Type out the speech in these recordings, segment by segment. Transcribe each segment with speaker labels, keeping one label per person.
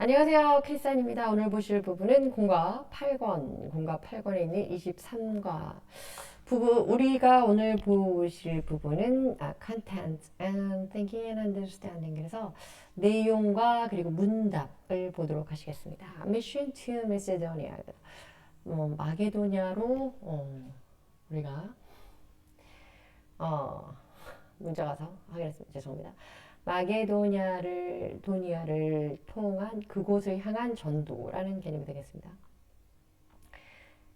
Speaker 1: 안녕하세요. 케이산입니다. 오늘 보실 부분은 공과 8권, 공과 8권에 있는 23과 부분, 우리가 오늘 보실 부분은 content and thinking and understanding. 그래서 내용과 그리고 문답을 보도록 하시겠습니다. Mission to Macedonia. 마게도냐로 우리가 어, 문자 가서 하겠습니다. 죄송합니다. 도니아를 통한 그곳을 향한 전도라는 개념이 되겠습니다.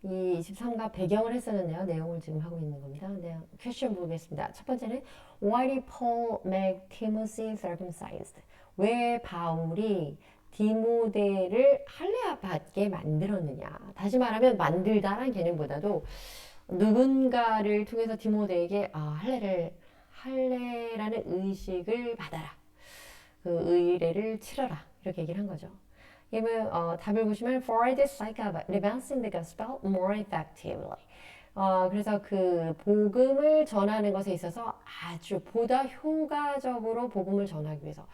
Speaker 1: 이 23가 배경을 했었는데요. 내용을 지금 하고 있는 겁니다. 네, 퀘스천 보겠습니다. 첫 번째는 Why did Paul make Timothy circumcised? 왜 바울이 디모데를 할례 받게 만들었느냐? 다시 말하면 만들다라는 개념보다도 누군가를 통해서 디모데에게 할례라는 의식을 받아라. 그 의례를 치러라. 이렇게 얘기를 한 거죠. 그러면 답을 보시면 for the sake of advancing the gospel more effectively. 그래서 그 복음을 전하는 것에 있어서 아주 보다 효과적으로 복음을 전하기 위해서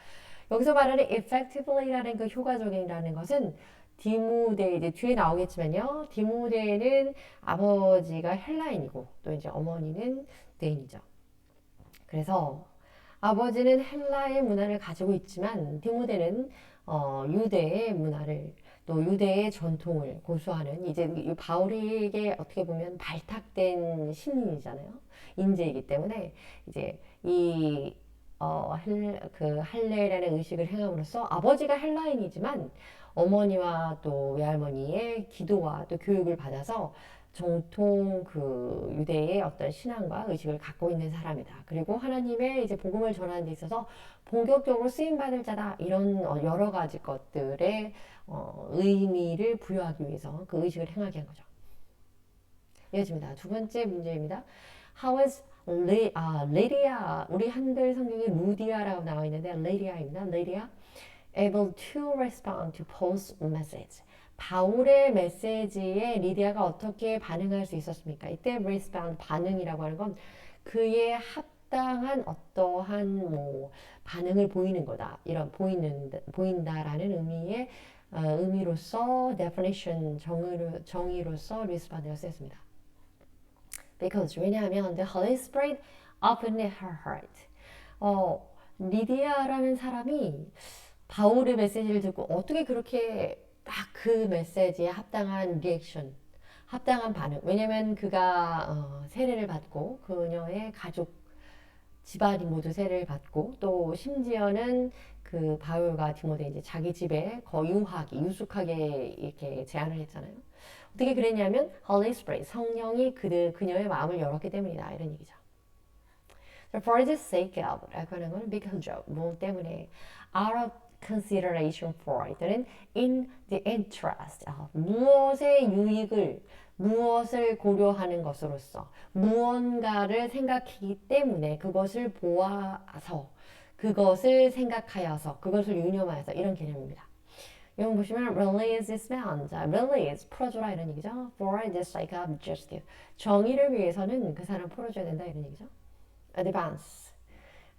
Speaker 1: 여기서 말하는 effectively라는 그 효과적이라는 것은 디모데 이제 뒤에 나오겠지만요. 디모데는 아버지가 헬라인이고 또 이제 어머니는 유대인이죠. 그래서 아버지는 헬라의 문화를 가지고 있지만 디모데는 유대의 문화를 또 유대의 전통을 고수하는 이제 바울에게 어떻게 보면 발탁된 신인이잖아요. 인재이기 때문에 이제 그 할례라는 의식을 행함으로써 아버지가 헬라인이지만 어머니와 또 외할머니의 기도와 또 교육을 받아서 정통 그 유대의 어떤 신앙과 의식을 갖고 있는 사람이다. 그리고 하나님의 이제 복음을 전하는 데 있어서 본격적으로 쓰임 받을 자다. 이런 여러 가지 것들의 의미를 부여하기 위해서 그 의식을 행하게 한 거죠. 이어집니다. 두 번째 문제입니다. How is 레디아 우리 한글 성경에 루디아라고 나와 있는데 레디아입니다. 레디아 able to respond to Paul's message. 바울의 메시지에 리디아가 어떻게 반응할 수 있었습니까? 이때 respond 반응이라고 하는 건 그의 합당한 어떠한 반응을 보이는 거다. 이런 보인다라는 의미의 의미로서 definition 정의로서 respond를 쓰였습니다. Because 왜냐하면 the Holy Spirit opened her heart. 리디아라는 사람이 바울의 메시지를 듣고 어떻게 그렇게 딱 그 메시지에 합당한 리액션, 합당한 반응. 왜냐면 그가 세례를 받고 그녀의 가족 집안이 모두 세례를 받고 또 심지어는 그 바울과 디모데 이제 자기 집에 유숙하게 이렇게 제안을 했잖아요. 어떻게 그랬냐면 Holy Spirit 성령이 그녀의 마음을 열었기 때문이다 이런 얘기죠. For the sake of 라고 하는 건 because of 뭐 때문에 out of consideration for 또는 in the interest of 무엇을 고려하는 것으로서 무언가를 생각하기 때문에 그것을 보아서 그것을 생각하여서 그것을 유념하여서 이런 개념입니다. 이건 보시면 release this man. 자, release 풀어줘라 이런 얘기죠. For the sake of justice. 정의를 위해서는 그 사람 풀어줘야 된다 이런 얘기죠. advance.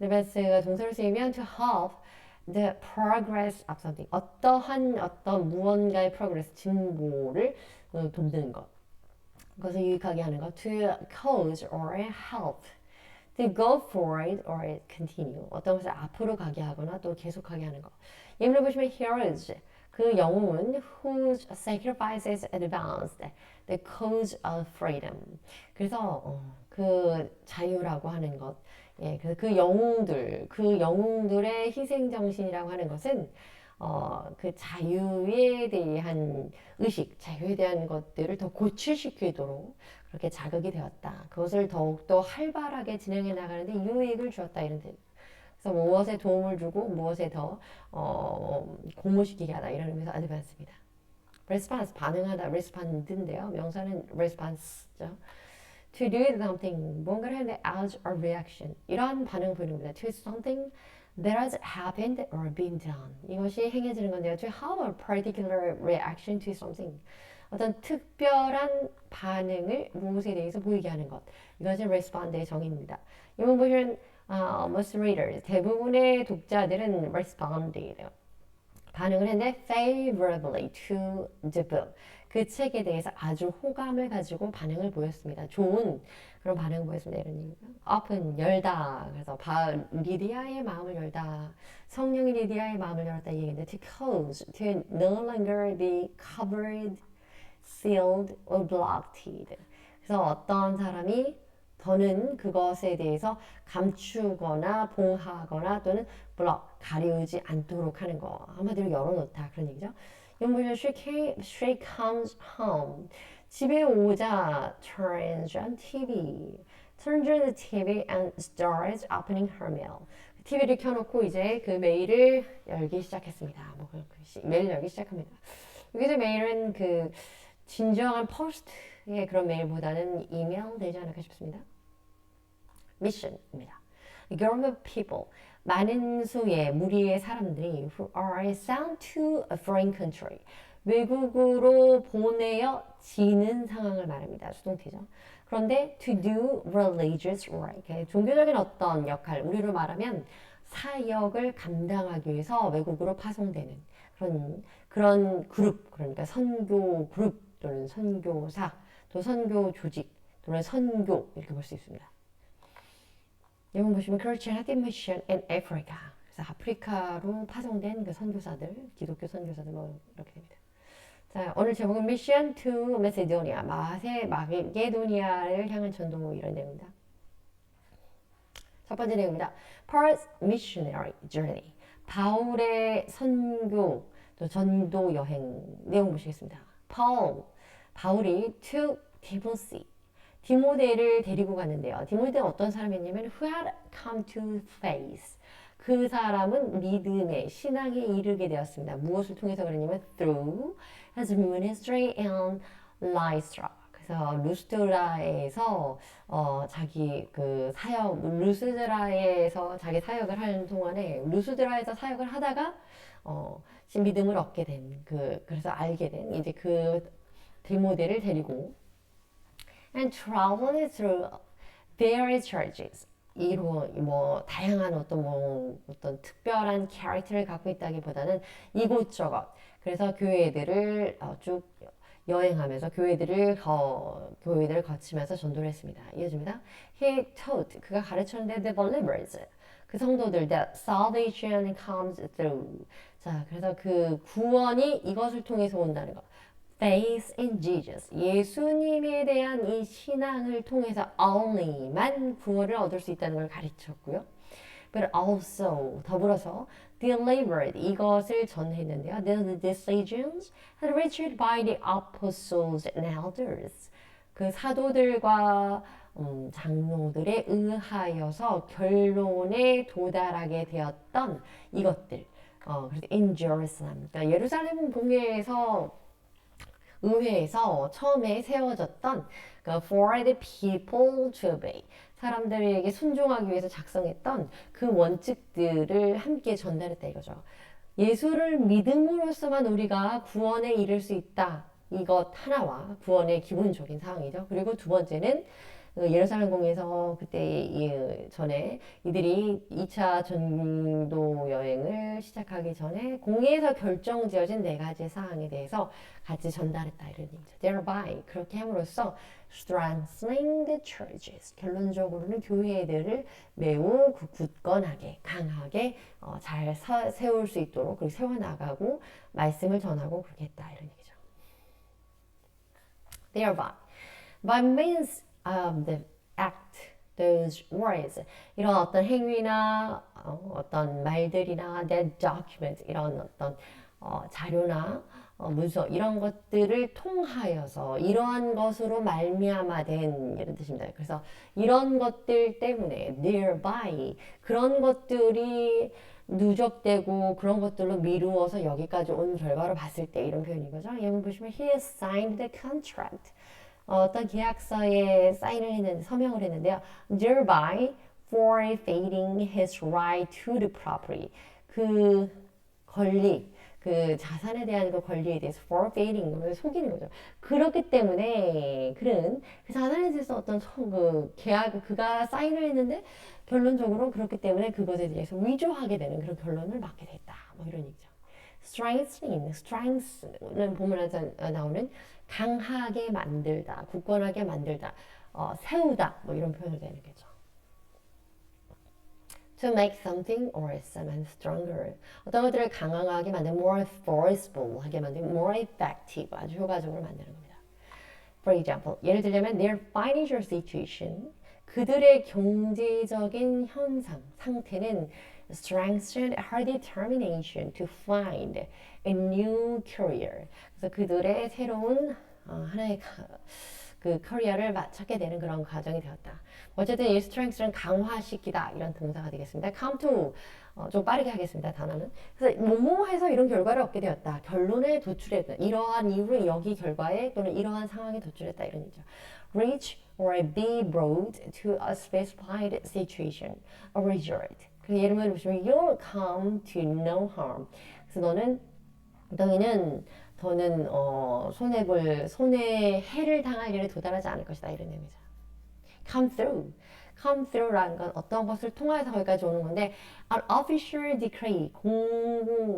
Speaker 1: advance가 동사로 쓰이면 to help the progress of something. 어떤 무언가의 progress, 진보를 돕는 것. 그것을 유익하게 하는 것. to cause or help. to go forward or continue. 어떤 것을 앞으로 가게 하거나 또 계속하게 하는 것. 예문을 보시면 heroes. 그 영웅은 whose sacrifices advanced the cause of freedom. 그래서 그 자유라고 하는 것, 예, 그 영웅들의 희생 정신이라고 하는 것은 그 자유에 대한 의식, 자유에 대한 것들을 더 고취시키도록 그렇게 자극이 되었다. 그것을 더욱더 활발하게 진행해 나가는데 유익을 주었다 이런 뜻. 그래서 무엇에 도움을 주고 무엇에 더 고무시키게 하다 이런 의미에서 advance입니다. response 반응하다 respond인데요. 명사는 response죠. To do something 뭔가를 하는데 as a reaction 이러한 반응을 보이는 겁니다. To something that has happened or been done 이것이 행해지는 건데요. To have a particular reaction to something 어떤 특별한 반응을 무엇에 대해서 보이게 하는 것 이것이 respond의 정의입니다. 이번 보시면 most readers 대부분의 독자들은 responded 반응을 했는데 favorably to the book. 그 책에 대해서 아주 호감을 가지고 반응을 보였습니다. 좋은 그런 반응을 보였습니다. 이런 얘기가. open, 열다. 그래서 리디아의 마음을 열다. 성령이 리디아의 마음을 열었다 이 얘기인데 to cause, to no longer be covered, sealed or blocked. 그래서 어떤 사람이 더는 그것에 대해서 감추거나 봉하거나 또는 가리우지 않도록 하는 거. 한마디로 열어놓다 그런 얘기죠. 용부죠. She comes home. 집에 오자 turns on TV. Turns on the TV and starts opening her mail. TV를 켜놓고 이제 그 메일을 열기 시작했습니다. 메일 열기 시작합니다. 여기서 메일은 그 진정한 포스트의 그런 메일보다는 이메일 되지 않을까 싶습니다. 미션입니다. A group of people, 많은 수의 무리의 사람들이 who are sent to a foreign country, 외국으로 보내어지는 상황을 말합니다. 수동태죠. 그런데 to do religious work, 종교적인 어떤 역할, 우리로 말하면 사역을 감당하기 위해서 외국으로 파송되는 그런 그룹, 그러니까 선교 그룹 또는 선교사, 또 선교 조직 또는 선교 이렇게 볼 수 있습니다. 여기 보시면 Christianity Mission in Africa. 그래서 아프리카로 파송된 그 선교사들, 기독교 선교사들 뭐 이렇게 됩니다. 자, 오늘 제목은 Mission to Macedonia. 마게도니아를 향한 전도 이런 내용입니다. 첫 번째 내용입니다. Paul's missionary journey. 바울의 선교 또 전도 여행 내용 보시겠습니다. 바울이 to Timothy. 디모데를 데리고 갔는데요. 디모데는 어떤 사람이었냐면 who had come to faith. 그 사람은 믿음의 신앙에 이르게 되었습니다. 무엇을 통해서 그러냐면 through his ministry in Lystra. 그래서 루스드라에서 자기 그 사역 루스드라에서 자기 사역을 하는 동안에 루스드라에서 사역을 하다가 믿음을 얻게 된 그래서 알게 된 이제 그 디모데를 데리고 and traveled through various churches. 뭐 다양한 어떤 특별한 캐릭터를 갖고 있다기보다는 이곳저곳 그래서 교회들을 쭉 여행하면서 교회들을 거치면서 전도를 했습니다. 이어집니다. He taught 그가 가르쳤는데 the believers 그 성도들 that salvation comes through. 자, 그래서 그 구원이 이것을 통해서 온다는 거. Faith in Jesus. 예수님에 대한 이 신앙을 통해서 only만 구원을 얻을 수 있다는 걸 가르쳤고요. But also 더불어서 delivered 이것을 전했는데요. The decisions had reached by the apostles and elders. 그 사도들과 장로들에 의하여서 결론에 도달하게 되었던 이것들. 그래서 in Jerusalem. 그러니까 예루살렘 의회에서 처음에 세워졌던 for the people to obey 사람들에게 순종하기 위해서 작성했던 그 원칙들을 함께 전달했다 이거죠. 예수를 믿음으로써만 우리가 구원에 이를 수 있다. 이것 하나와 구원의 기본적인 사항이죠. 그리고 두 번째는 예루살렘 공에서 그때 전에 이들이 2차 전도 여행을 시작하기 전에 공회에서 결정지어진 4가지 사항에 대해서 같이 전달했다 이런 얘기죠. Thereby 그렇게 함으로써 strengthening the churches 결론적으로는 교회들을 매우 굳건하게 강하게 잘 세울 수 있도록 그리고 세워나가고 말씀을 전하고 그렇게 했다 이런 얘기죠. By means the act, those words 이런 어떤 행위나 어떤 말들이나 that document 이런 어떤 자료나 문서 이런 것들을 통하여서 이러한 것으로 말미암아 된 이런 뜻입니다. 그래서 이런 것들 때문에 thereby 그런 것들이 누적되고 그런 것들로 미루어서 여기까지 온 결과로 봤을 때 이런 표현인 거죠. 여기 보시면 he signed the contract. 어떤 계약서에 사인을 했는데 서명을 했는데요. thereby forfeiting his right to the property. 그 권리, 그 자산에 대한 그 권리에 대해서 forfeiting, 속이는 거죠. 그렇기 때문에 그는 그 자산에 대해서 어떤 그가 사인을 했는데 결론적으로 그렇기 때문에 그것에 대해서 위조하게 되는 그런 결론을 맞게 됐다. 뭐 이런 얘기죠. strength는 본문에서 나오는 강하게 만들다, 굳건하게 만들다, 세우다 뭐 이런 표현을 되는 거죠. To make something or someone stronger. 어떤 것들을 강하게 만드는 more forceful 하게 만드는 more effective 아주 효과적으로 만드는 겁니다. For example, 예를 들자면 their financial situation 그들의 경제적인 현상, 상태는 strengthened her determination to find a new career. 그래서 그들의 새로운 하나의 그 커리어를 찾게 되는 그런 과정이 되었다. 어쨌든 이 strength는 강화시키다 이런 동사가 되겠습니다. come to 좀 빠르게 하겠습니다. 단어는. 그래서 뭐뭐해서 이런 결과를 얻게 되었다. 결론에 도출했다. 이러한 이유로 여기 결과에 또는 이러한 상황에 도출했다 이런 얘기죠. reach or be brought to a specified situation, a result. 그 예를 보시면 you'll come to no harm. 그래서 너희는 더는 손해 해를 당할 일에 도달하지 않을 것이다 이런 의미죠. come through. come through라는 건 어떤 것을 통해서 거기까지 오는 건데 an official decree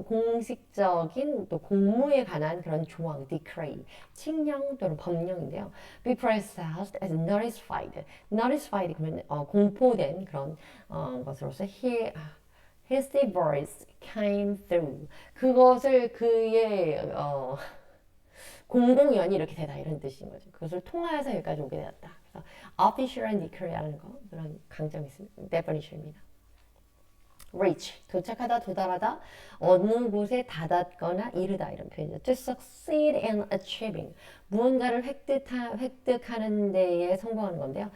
Speaker 1: 공식적인 또 공무에 관한 그런 조항 decree 칙령 또는 법령인데요. be processed as notified 그러면 공포된 그런 것으로서 his divorce came through 그것을 그의 공공연히 이렇게 되다 이런 뜻인 거죠. 그것을 통하여서 여기까지 오게 되었다. 그래서 official and declare라는 거 그런 강점이 있습니다. definition입니다. reach 도착하다 도달하다 어느 곳에 닿았거나 이르다 이런 표현이죠. to succeed in achieving 무언가를 획득하는 데에 성공하는 건데요.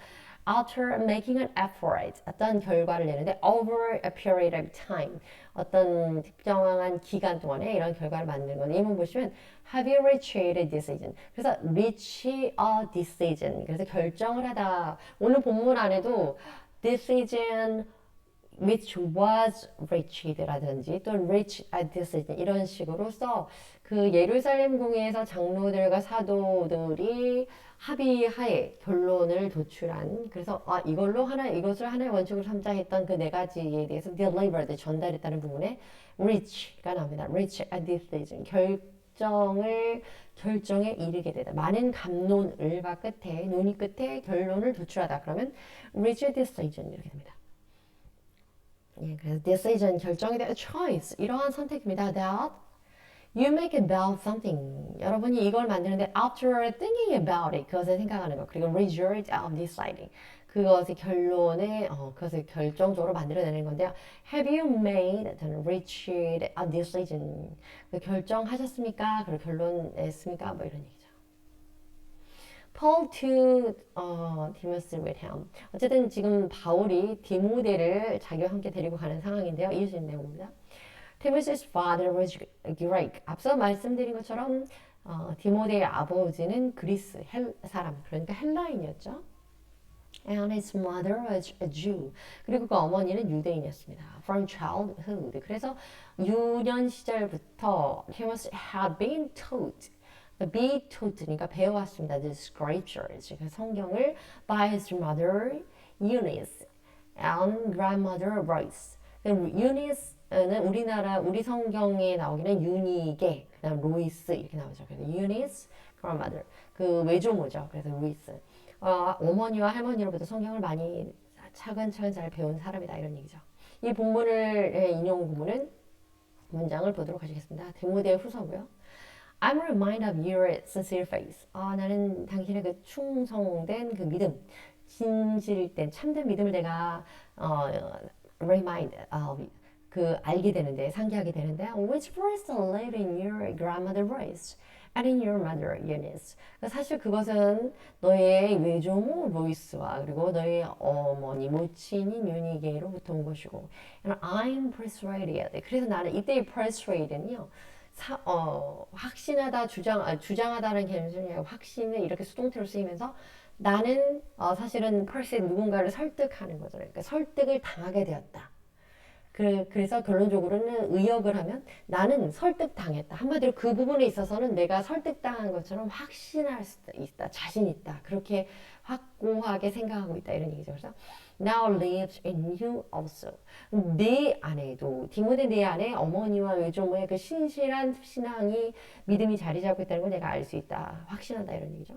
Speaker 1: after making an effort 어떤 결과를 내는데 over a period of time 어떤 특정한 기간 동안에 이런 결과를 만드는 건데 이문 보시면 have you reached a decision 그래서 reach a decision 그래서 결정을 하다 오늘 본문 안에도 decision which was reached라든지 또 reach a decision 이런 식으로서 그 예루살렘 공회에서 장로들과 사도들이 합의하에 결론을 도출한 그래서 이것을 하나의 원칙으로 삼자 했던 그 네 가지에 대해서 delivered 전달했다는 부분에 reach가 나옵니다. reach a decision 결정에 이르게 되다. 많은 갑론을과 끝에 논의 끝에 결론을 도출하다. 그러면 reach a decision 이렇게 됩니다. 예, 그래서 decision 결정에 대한 choice 이러한 선택입니다. that you make about something 여러분이 이걸 만드는데 after thinking about it 그것을 생각하는 것 그리고 result of deciding 그것의 결론에 그것을 결정적으로 만들어내는 건데요. Have you made and reached a decision 결정하셨습니까? 그리고 결론 냈습니까? 뭐 이런 얘기죠. Paul to Timothy with him. 어쨌든 지금 바울이 디모데를 자기와 함께 데리고 가는 상황인데요. 이어지는 내용입니다. Timothy's father was Greek. 앞서 말씀드린 것처럼 디모데의 아버지는 그리스 사람, 그러니까 헬라인이었죠. And his mother was a Jew. 그리고 그 어머니는 유대인이었습니다. From childhood. 그래서 유년 시절부터 Timothy had been taught. be taught,니까 배워왔습니다. The scriptures, 성경을 by his mother Eunice and grandmother Royce. Eunice는 우리 성경에 나오기는 유니게, 그다음 로이스 이렇게 나오죠. 그래서 Eunice, grandmother 그 외조모죠. 그래서 로이스. 어머니와 할머니로부터 성경을 많이 차근차근 잘 배운 사람이다 이런 얘기죠. 이 본문을 인용 부분은 문장을 보도록 하시겠습니다. 디모데 후서고요. I'm reminded of your sincere faith. 나는 당신의 그 충성된 그 믿음, 진실된 참된 믿음을 내가 remind 그 알게 되는데 상기하게 되는데 which first lived in your grandmother Royce and in your mother Eunice. 사실 그것은 너의 외조모 로이스와 그리고 너의 어머니 모친인 유니게로부터 온 것이고 and I'm persuaded. 그래서 나는 이때의 persuaded는요. 확신하다, 주장하다는 개념이 확신을 이렇게 수동태로 쓰이면서 나는 사실은 persuade 누군가를 설득하는 거잖아요. 그러니까 설득을 당하게 되었다. 그래서 결론적으로는 의역을 하면 나는 설득당했다. 한마디로 그 부분에 있어서는 내가 설득당한 것처럼 확신할 수 있다. 자신 있다. 그렇게 확고하게 생각하고 있다. 이런 얘기죠. 그래서 now lives in you also. 내 안에도 디모데 내 안에 어머니와 외조모의 그 신실한 신앙이 믿음이 자리 잡고 있다는 걸 내가 알 수 있다. 확신한다. 이런 얘기죠.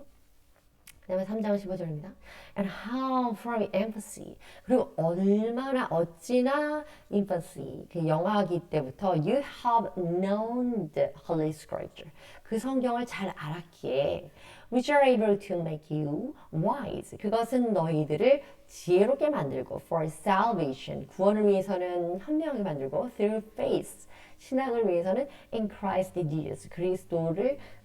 Speaker 1: 그 다음에 3장 15절입니다. And how from infancy. 그리고 얼마나 어찌나 infancy. 그 영아기 때부터 you have known the Holy Scripture. 그 성경을 잘 알았기에 which are able to make you wise. 그것은 너희들을 지혜롭게 만들고 for salvation. 구원을 위해서는 현명하게 만들고 through faith. 신앙을 위해서는 in Christ Jesus.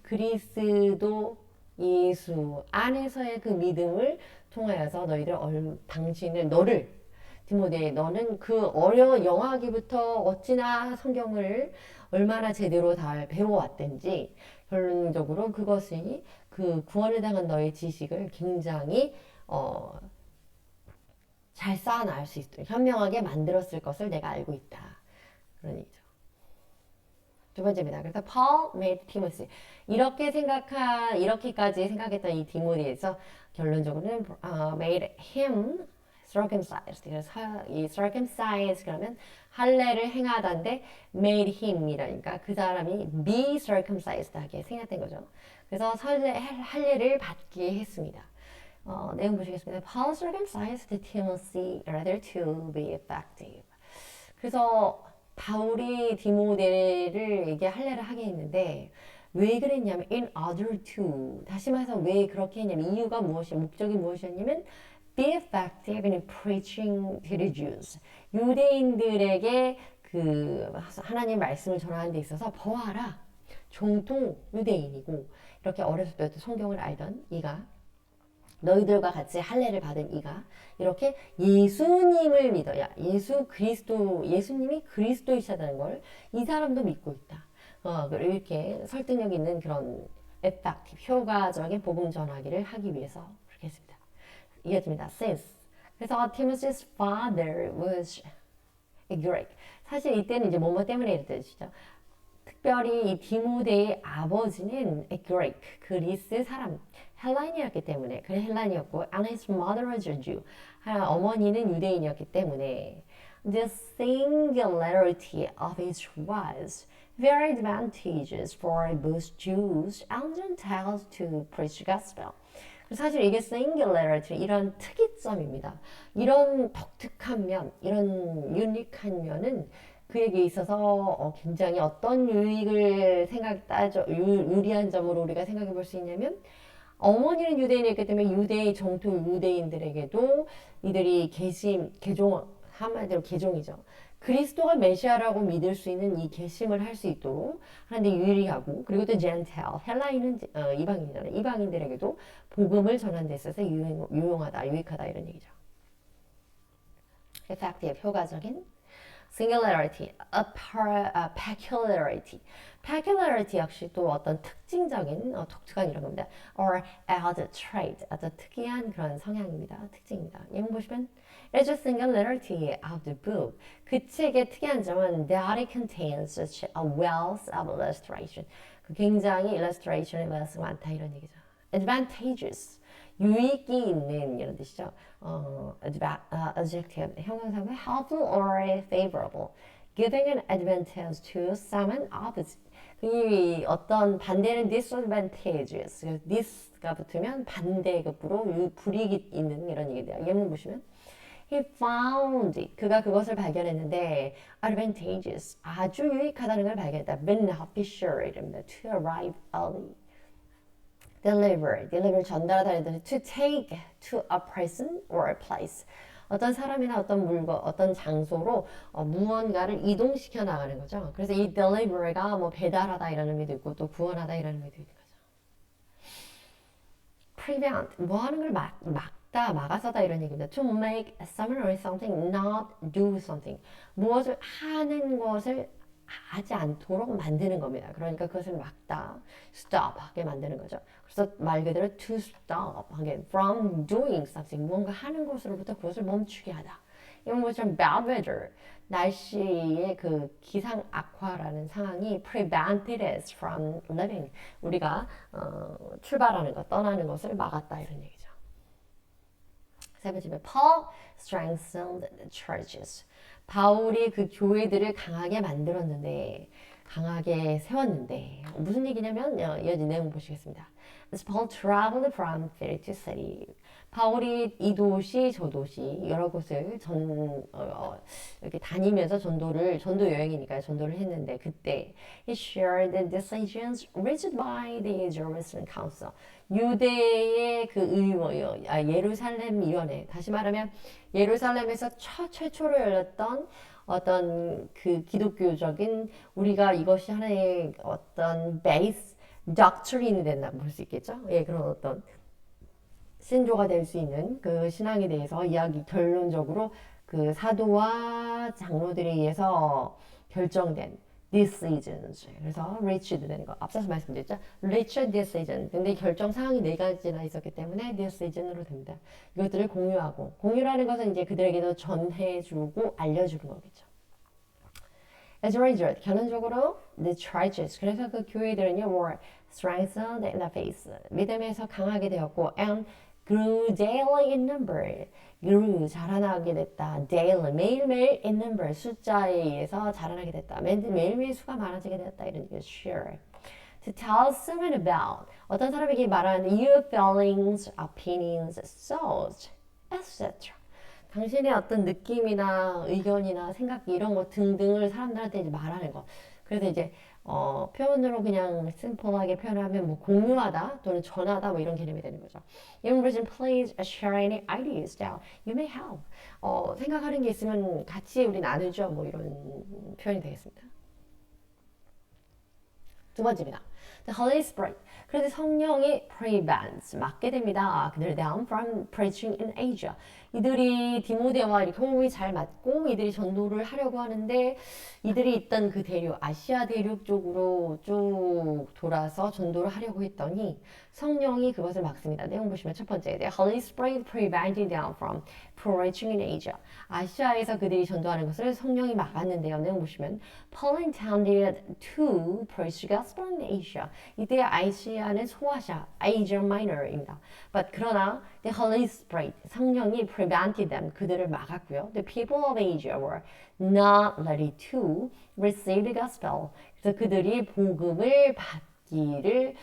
Speaker 1: 그리스도 예수 안에서의 그 믿음을 통하여서 너를 디모데 너는 그 영아기부터 어찌나 성경을 얼마나 제대로 잘 배워왔든지 결론적으로 그것이 그 구원을 당한 너의 지식을 굉장히 잘 쌓아나갈 수 있도록 현명하게 만들었을 것을 내가 알고 있다. 그런 얘기죠. 두 번째입니다. 그래서 Paul made Timothy. 이렇게까지 생각했던 이 디모데에서 결론적으로는 made him circumcised. 그래서 이 circumcised 그러면 할례를 행하다인데 made him이라니까 그 사람이 be circumcised 하게 생각된 거죠. 그래서 할례를 받게 했습니다. 내용 보시겠습니다. Paul circumcised Timothy rather to be effective. 그래서 바울이 디모데를 할례를 하게 했는데 왜 그랬냐면 in order to 다시 말해서 왜 그렇게 했냐면 이유가 목적이 무엇이었냐면 be effective in preaching to the Jews 유대인들에게 그 하나님 말씀을 전하는 데 있어서 보아라 정통 유대인이고 이렇게 어렸을 때부터 성경을 알던 이가 너희들과 같이 할례를 받은 이가 이렇게 예수님을 믿어야 예수님이 그리스도이시다는 걸 이 사람도 믿고 있다. 이렇게 설득력 있는 그런 effective, 효과적인 복음 전하기를 하기 위해서 그렇게 했습니다. 이어집니다. Since. 그래서 Timothy's father was a Greek. 사실 이때는 이제 뭐뭐 때문에 이랬던 뜻이죠. 특별히 이 디모데의 아버지는 a Greek, 그리스 사람, 헬라인이었기 때문에 그래 헬라인이었고 and his mother was a Jew, 어머니는 유대인이었기 때문에 the singularity of it was very advantageous for both Jews and Gentiles to preach the gospel. 사실 이게 singularity 이런 특이점입니다. 이런 독특한 면, 이런 유니크한 면은 그에게 있어서 굉장히 어떤 유익을 유리한 점으로 우리가 생각해 볼 수 있냐면 어머니는 유대인이었기 때문에 정통 유대인들에게도 이들이 한마디로 개종이죠. 그리스도가 메시아라고 믿을 수 있는 이 계심을 할 수 있도록 하는데 유리하고 그리고 또 젠타일 헬라인은 이방인이잖아요. 이방인들에게도 복음을 전하는 데 있어서 유용하다, 유익하다 이런 얘기죠. effective 효과적인 singularity, peculiarity. peculiarity 역시 또 어떤 특징적인, 독특한 이런 겁니다. or as a trait, 아주 특이한 그런 성향입니다. 특징입니다. 예문 보시면 It's a singularity of the book. 그 책의 특이한 점은 that it contains such a wealth of illustration. 굉장히 illustration의 wealth가 많다 이런 얘기죠. advantageous. 유익이 있는 이런 뜻이죠. adjective 형용사면 helpful or favorable, giving an advantage to someone opposite. 이 어떤 반대는 disadvantageous. this가 붙으면 반대급으로 불이익이 있는 이런 얘기돼요. 예문 보시면 He found it. 그가 그것을 발견했는데 advantageous. 아주 유익하다는 걸 발견했다. beneficial 이랍니다. To arrive early. deliver 전달하다는 뜻이 to take to a person or a place. 어떤 사람이나 어떤 물건, 어떤 장소로 무언가를 이동시켜 나가는 거죠. 그래서 이 deliver가 뭐 배달하다 이런 의미도 있고 또 구원하다 이런 의미도 있는 거죠. prevent 뭐 하는 걸 막다, 막아서다 이런 얘기입니다. to make someone or something not do something. 무엇을 하는 것을 하지 않도록 만드는 겁니다. 그러니까 그것을 막다, stop 하게 만드는 거죠. 그래서 말 그대로 to stop 하게 from doing something 무언가 하는 것으로부터 그것을 멈추게 하다. 이건 뭐좀 bad weather. 날씨의 그 기상 악화라는 상황이 prevented us from living. 우리가 출발하는 것, 떠나는 것을 막았다 이런 얘기죠. 세 번째, Paul strengthened the churches. 바울이 그 교회들을 강하게 만들었는데, 강하게 세웠는데, 무슨 얘기냐면, 이어진 내용 보시겠습니다. As Paul traveled from city to city. 바울이 이 도시 저 도시 여러 곳을 이렇게 다니면서 전도 여행이니까 전도를 했는데 그때 he shared the decisions reached by the Jerusalem Council. 유대의 그 예루살렘 위원회. 다시 말하면 예루살렘에서 최초로 열렸던 어떤 그 기독교적인 우리가 이것이 하나의 어떤 베이스 doctrine이 된다 볼 수 있겠죠. 예, 그런 어떤 신조가 될 수 있는 그 신앙에 대해서 결론적으로 그 사도와 장로들에 의해서 결정된 decisions. 그래서 reached 되는 거. 앞서서 말씀드렸죠. reached decision. 근데 결정 사항이 4가지나 있었기 때문에 decision으로 됩니다. 이것들을 공유라는 것은 이제 그들에게도 전해주고 알려주는 거겠죠. As a result, 결론적으로 the churches, 그래서 그 교회들은요, were strengthened in the faith, 믿음에서 강하게 되었고, and grew daily in number, grew 자라나게 됐다, daily 매일매일 in number 숫자에 의해서 자라나게 됐다, 매일매일 수가 많아지게 되었다 이런 얘기죠. Sure. To tell someone about 어떤 사람에게 말하는 your feelings, opinions, thoughts, etc. 당신의 어떤 느낌이나 의견이나 생각 이런 거 등등을 사람들한테 이제 말하는 거. 그래서 이제 표현으로 그냥 심플하게 표현하면 뭐 공유하다 또는 전하다 뭐 이런 개념이 되는 거죠. 이런 version please share any ideas that you may have. 생각하는 게 있으면 같이 우리 나누죠. 뭐 이런 표현이 되겠습니다. 두 번째입니다. The Holy Spirit. 그래서 성령이 prevents 막게 됩니다. 그들을 down from preaching in Asia. 이들이 디모데와 이렇게 호흡이 잘 맞고 이들이 전도를 하려고 하는데 이들이 있던 그 대륙 아시아 대륙 쪽으로 쭉 돌아서 전도를 하려고 했더니 성령이 그것을 막습니다. 내용 보시면 첫 번째, the Holy Spirit prevented them from preaching in Asia. 아시아에서 그들이 전도하는 것을 성령이 막았는데요. 내용 보시면 Paul intended to preach the gospel in Asia. 이때 아시아는 소아시아, Asia Minor입니다. But 그러나 the Holy Spirit, 성령이 prevented them, 그들을 막았고요. The people of Asia were not ready to receive the gospel. 그래서 그들이 복음을 받기를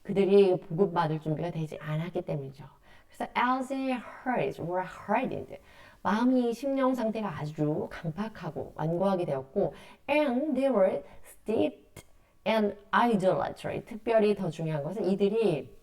Speaker 1: 그들이 복음 받을 준비가 되지 않았기 때문이죠. 그래서 as they heard, were hardened. 마음이 심령 상태가 아주 강팍하고 완고하게 되었고 and they were steeped in idolatry. 특별히 더 중요한 것은 이들이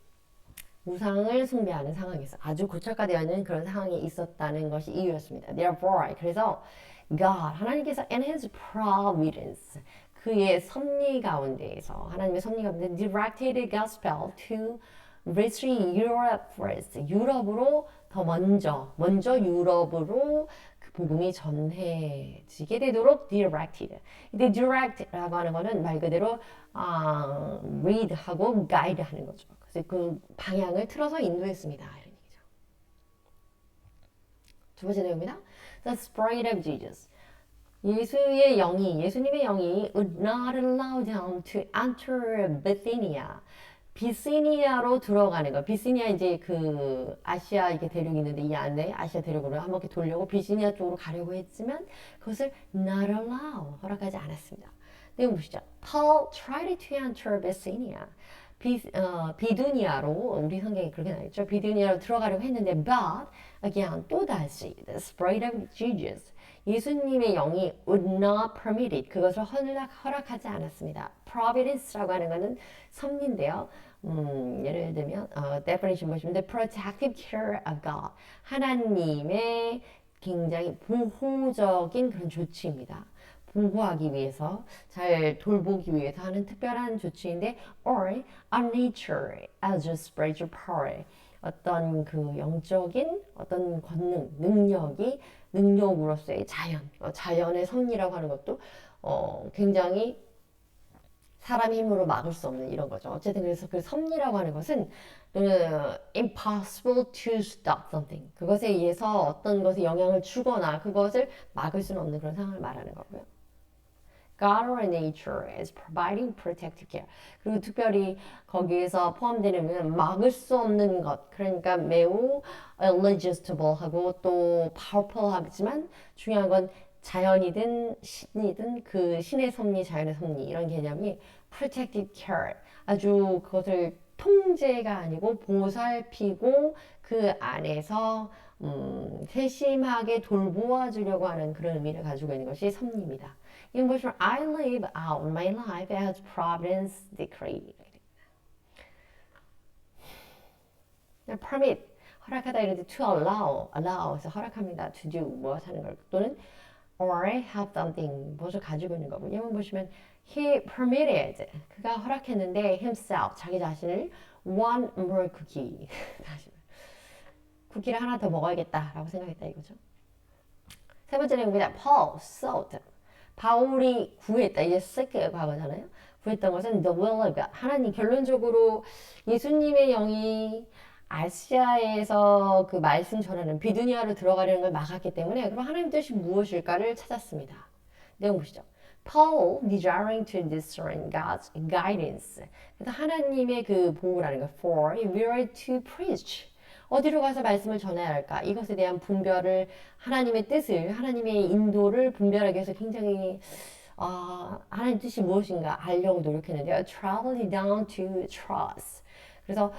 Speaker 1: 우상을 숭배하는 상황에서 아주 고착화되어 있는 그런 상황이 있었다는 것이 이유였습니다. Therefore, 그래서 God, 하나님께서 in His providence, 그의 섭리 가운데에서 하나님의 섭리 가운데 directed the gospel to reach Europe first. 유럽으로 더 먼저 유럽으로 그 복음이 전해지게 되도록 directed. 이때 direct라고 하는 거는 말 그대로 lead하고 guide하는 거죠. 그래서 그 방향을 틀어서 인도했습니다. 이런 얘기죠. 두 번째 내용입니다. The Spirit of Jesus. 예수님의 영이 would not allow them to enter Bithynia. 비시니아로 들어가는 거. 비시니아 이제 그 아시아 이게 대륙이 있는데 이 안에 아시아 대륙으로 한 바퀴 돌려고 비시니아 쪽으로 가려고 했지만 그것을 not allow 허락하지 않았습니다. 내용 보시죠. Paul tried to enter Bithynia. 비두니아로 우리 성경에 그렇게 나와있죠. 비두니아로 들어가려고 했는데 but again 또다시 the Spirit of Jesus 예수님의 영이 would not permit it. 그것을 허락하지 않았습니다. Providence라고 하는 것은 섭리인데요. 예를 들면 definition 보시면 the protective care of God. 하나님의 굉장히 보호적인 그런 조치입니다. 보호하기 위해서, 잘 돌보기 위해서 하는 특별한 조치인데 or a nature as a spiritual power. 어떤 그 영적인 어떤 권능, 능력으로서의 자연의 섭리라고 하는 것도 굉장히 사람의 힘으로 막을 수 없는 이런 거죠. 어쨌든 그래서 그 섭리라고 하는 것은 impossible to stop something. 그것에 의해서 어떤 것에 영향을 주거나 그것을 막을 수는 없는 그런 상황을 말하는 거고요. God or nature is providing protective care. 그리고 특별히 거기에서 포함되는 막을 수 없는 것. 그러니까 매우 irresistible 하고 또 powerful 하지만 중요한 건 자연이든 신이든 그 신의 섭리, 자연의 섭리 이런 개념이 protective care. 아주 그것을 통제가 아니고 보살피고 그 안에서 세심하게 돌보아 주려고 하는 그런 의미를 가지고 있는 것이 섭리입니다. 이건 것처럼 I live out my life as Providence decreed. permit 허락하다 이럴 때 to allow에서 허락합니다. to do 무엇 하는 걸 또는 or have something 무엇을 가지고 있는 거고 이번 보시면 he permitted 그가 허락했는데 himself 자기 자신을 one more cookie 쿠키를 하나 더 먹어야겠다라고 생각했다 이거죠. 세 번째 내용입니다. Paul sought 바울이 구했다. 이제 seek 과거잖아요. 구했던 것은 the will of God. 하나님 결론적으로 예수님의 영이 아시아에서 그 말씀 전하는 비두니아로 들어가려는 걸 막았기 때문에 그럼 하나님 뜻이 무엇일까를 찾았습니다. 내용 보시죠. Paul desiring to discern God's guidance. 그래서 하나님의 그 보호라는 거 for where to preach. 어디로 가서 말씀을 전해야 할까? 이것에 대한 분별을 하나님의 뜻을 하나님의 인도를 분별하기 위해서 굉장히 하나님 뜻이 무엇인가 알려고 노력했는데요. Traveling down to Troas. 그래서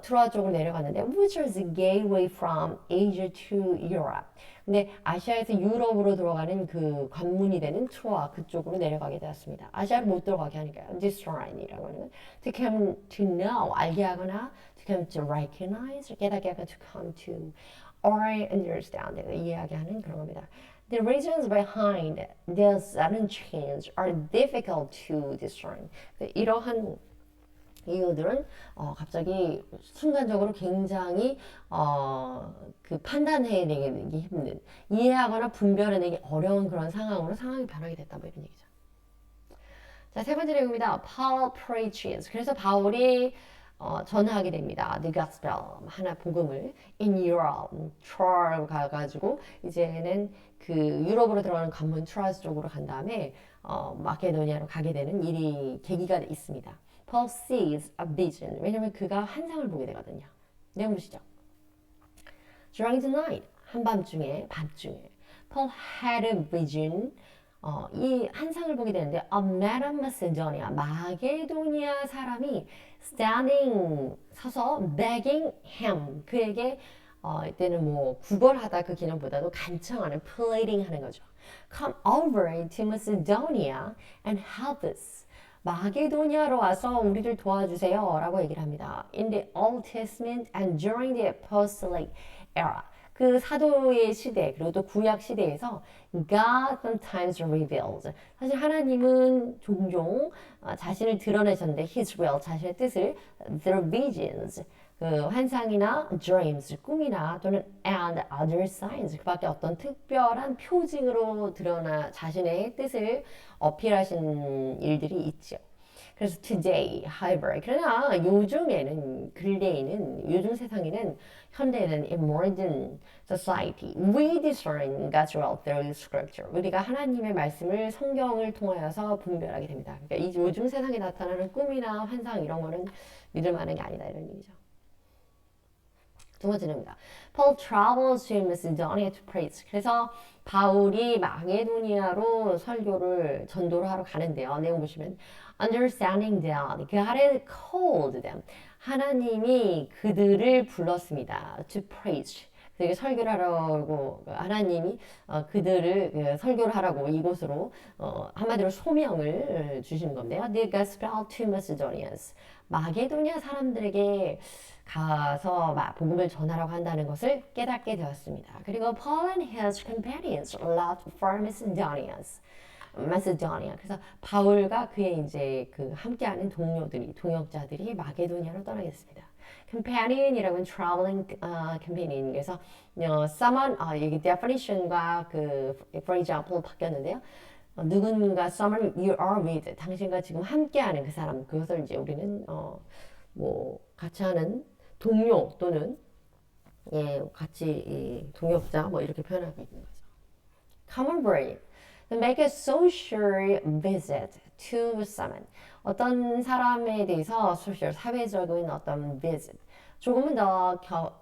Speaker 1: 트로아 쪽으로 내려갔는데 which is the gateway from Asia to Europe. 근데 아시아에서 유럽으로 들어가는 그 관문이 되는 트로아 그쪽으로 내려가게 되었습니다. 아시아를 못 들어가게 하니까요. Discern이라고 하는 건 to come to know 알게 하거나 to come to recognize 깨닫게 하거나 to come to or understand 이해하게 하는 그런 겁니다. The reasons behind this sudden change are difficult to discern. 이러한 이유들은 갑자기 순간적으로 굉장히 그 판단해내기 힘든 이해하거나 분별해내기 어려운 그런 상황이 변하게 됐다 뭐 이런 얘기죠. 자, 세 번째 내용입니다. Paul preaches. 그래서 바울이 전하게 됩니다. The gospel 하나 복음을 in Europe, Troy 가가지고 이제는 그 유럽으로 들어가는 관문 트라스 쪽으로 간 다음에 마케도니아로 가게 되는 일이 계기가 있습니다. Paul sees a vision. 왜냐면 그가 환상을 보게 되거든요. 내용 보시죠. During the night, 한밤중에, 밤중에 Paul had a vision. 이 환상을 보게 되는데 a man of Macedonia, 마게도니아 사람이 standing, 서서 begging him, 그에게 이때는 뭐 구걸하다 그 개념보다도 간청하는, pleading 하는 거죠. Come over to Macedonia and help us. 마게도니아로 와서 우리를 도와주세요 라고 얘기를 합니다. In the Old Testament and during the Apostolic era. 그 사도의 시대 그리고 또 구약 시대에서 God sometimes reveals. 사실 하나님은 종종 자신을 드러내셨는데 His will, 자신의 뜻을 through visions. 그 환상이나 dreams, 꿈이나 또는 and other signs, 그 밖에 어떤 특별한 표징으로 드러나 자신의 뜻을 어필하신 일들이 있죠. 그래서 today, however, 그러나 요즘에는, 근래에는, 요즘 세상에는, 현대에는 in modern society, we discern God's will through scripture. 우리가 하나님의 말씀을 성경을 통하여서 분별하게 됩니다. 그러니까 이 요즘 세상에 나타나는 꿈이나 환상 이런 거는 믿을 만한 게 아니다 이런 얘기죠. 두 번째입니다. Paul travels to Macedonia to preach. 그래서 바울이 마게도니아로 전도를 하러 가는데요. 내용 보시면 understanding them, God called them. 하나님이 그들을 불렀습니다. to preach. 그게 설교를 하라고 하나님이 그들을 설교를 하라고 이곳으로 한마디로 소명을 주시는 건데요. The gospel to Macedonians. 마게도니아 사람들에게 가서 복음을 전하라고 한다는 것을 깨닫게 되었습니다. 그리고 Paul and his companions left for Macedonia. 그래서 바울과 그의 이제 그 함께하는 동역자들이 마게도니아로 떠나게 됐습니다. companion이라고는 traveling companion. 그래서 someone 여기 definition과 그 for example 바뀌었는데요. 누군가 someone you are with 당신과 지금 함께하는 그 사람 그것을 이제 우리는 뭐 같이 하는 동료 또는 같이 동역자 뭐 이렇게 표현하고 있는 거죠. Common brief. Make a social visit to someone. 어떤 사람에 대해서 social, 사회적인 어떤 visit. 조금은 더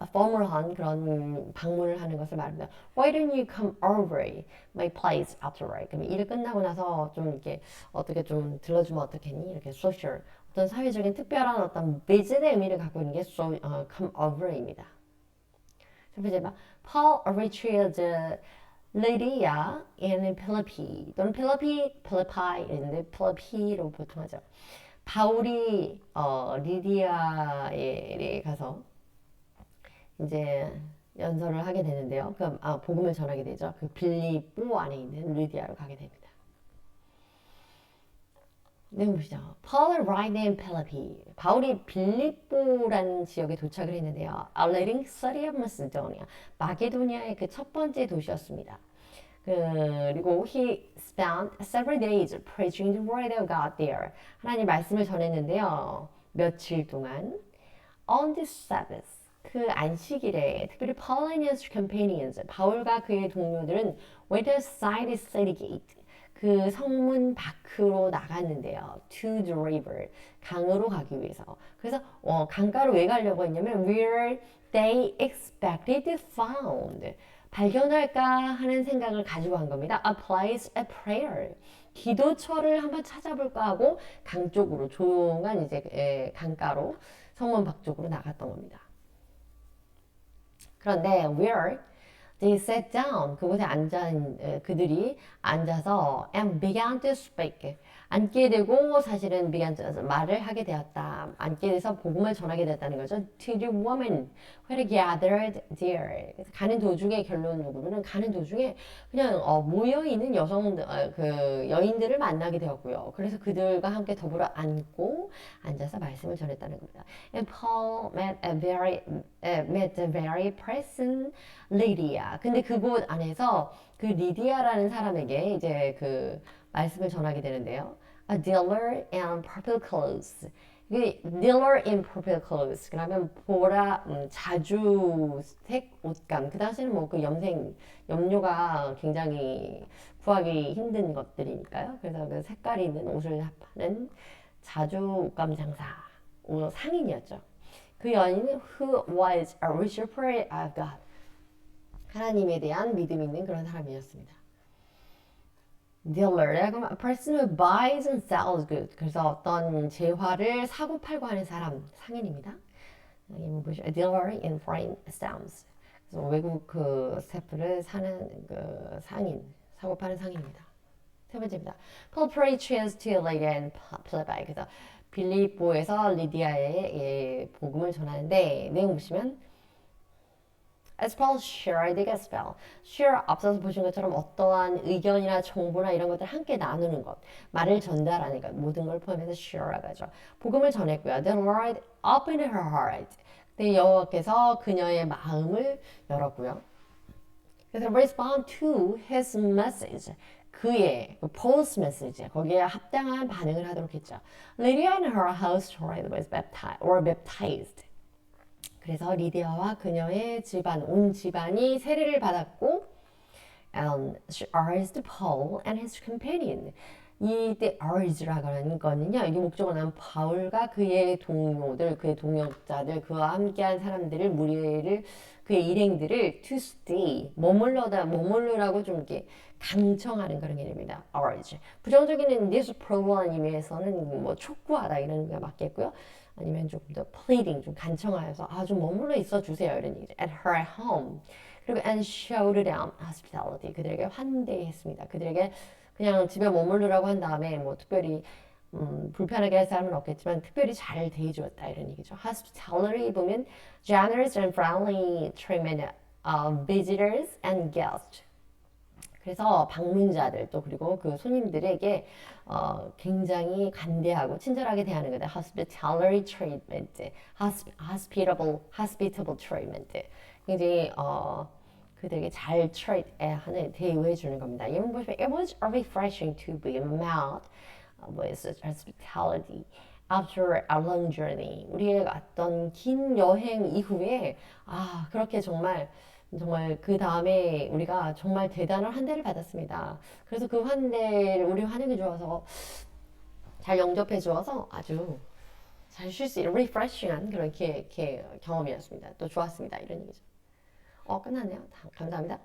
Speaker 1: formal한 그런 방문을 하는 것을 말합니다. Why don't you come over my place after work? 그럼 일 끝나고 나서 좀 이렇게 어떻게 좀 들러주면 어떻겠니? 이렇게 social. 어떤 사회적인 특별한 어떤 visit의 의미를 갖고 있는 게 come over입니다. 첫 번째, Paul retrieved Lydia in Philippi 또는 필리파이 이랬는데 필리피로 보통 하죠. 바울이 리디아에 가서 이제 연설을 하게 되는데요. 그럼 복음을 전하게 되죠. 그 빌립보 안에 있는 리디아로 가게 됩니다. 내용 보시죠. Paul arrived in Philippi. 바울이 빌립보라는 지역에 도착을 했는데요. A leading city of Macedonia. 마게도니아의 그 첫 번째 도시였습니다. 그리고 he spent several days preaching the word of God there. 하나님 말씀을 전했는데요. 며칠 동안 on the Sabbath. 그 안식일에 특별히 Paul and his companions, 바울과 그의 동료들은 went outside the city gate. 그 성문 밖으로 나갔는데요. To the river. 강으로 가기 위해서. 그래서 강가로 왜 가려고 했냐면 where they expected to find. 발견할까 하는 생각을 가지고 간 겁니다. A place, a prayer. 기도처를 한번 찾아볼까 하고 강 쪽으로 조용한 이제 강가로 성문 밖 쪽으로 나갔던 겁니다. 그런데 where they sat down 그곳에 그들이 앉아서 and began to speak 앉게 되고 사실은 began to 말을 하게 되었다. 앉게 돼서 복음을 전하게 됐다는 거죠. To the woman who had gathered there. 가는 도중에 결론적으로는 가는 도중에 그냥 모여 있는 그 여인들을 만나게 되었고요. 그래서 그들과 함께 더불어 앉아서 말씀을 전했다는 겁니다. And Paul met a very person Lydia. 근데 그곳 안에서 그 리디아라는 사람에게 이제 그 말씀을 전하게 되는데요. A dealer in purple clothes. dealer in purple clothes. 그러면 자주색 옷감. 그 당시에는 뭐 그 염료가 굉장히 구하기 힘든 것들이니까요. 그래서 그 색깔이 있는 옷을 파는 자주 옷감 장사, 상인이었죠. 그 여인은 who was a worshiper of God. 하나님에 대한 믿음 있는 그런 사람이었습니다. dealer, 그럼 a person who buys and sells goods. 그래서 어떤 재화를 사고 팔고 하는 사람, 상인입니다. 여기 보시죠. dealer in foreign stamps. 그래서 외국 그 스탬프를 사는 그 상인, 사고 파는 상인입니다. 세 번째입니다. Paul preaches to Lydia and Philippi. 그래서 빌립보에서 리디아의 복음을 전하는데 내용 보시면 As Paul shared the gospel. share 앞서서 보신 것처럼 어떠한 의견이나 정보나 이런 것들 함께 나누는 것, 말을 전달하는 것, 모든 걸 포함해서 share라고 하죠. 복음을 전했고요. The Lord opened her heart. 네, 여호와께서 그녀의 마음을 열었고요. 그래서 respond to his message. 그의 Paul's message 거기에 합당한 반응을 하도록 했죠. Lydia and her household was baptized. 그래서 리디아와 그녀의 집안, 온 집안이 세례를 받았고 and she urged Paul and his companion. 이때 urge라고 하는 거는요. 이게 목적은 한 바울과 그의 동료들, 그의 동역자들, 그와 함께한 사람들을 무리를 그의 일행들을 to stay 머물러라고 좀 이렇게 강청하는 그런 개념입니다. urge. 부정적인 disapproval한 의미에서는 뭐 촉구하다 이런 게 맞겠고요. 아니면 조금 더 pleading, 좀 간청하여서 좀 머물러 있어 주세요 이런 얘기죠. At her home. 그리고 and showed them hospitality. 그들에게 환대했습니다. 그들에게 그냥 집에 머무르라고 한 다음에 뭐 특별히 불편하게 할 사람은 없겠지만 특별히 잘 대해주었다 이런 얘기죠. Hospitality 보면 generous and friendly treatment of visitors and guests. 그래서 방문자들 또 그리고 그 손님들에게 굉장히 관대하고 친절하게 대하는 거다. Hospitality treatment, hospitable treatment. 굉장히 그들에게 잘 트레이드하는 대우해 주는 겁니다. 이런 보시면 it was refreshing to be met with such hospitality after a long journey. 우리의 어떤 긴 여행 이후에 그렇게 정말 그 다음에 우리가 정말 대단한 환대를 받았습니다. 그래서 그 환대를 우리 환영해 주어서 잘 영접해 주어서 아주 잘 쉴 수 있는 refreshing한 그런 경험이었습니다. 또 좋았습니다. 이런 얘기죠. 끝났네요. 감사합니다.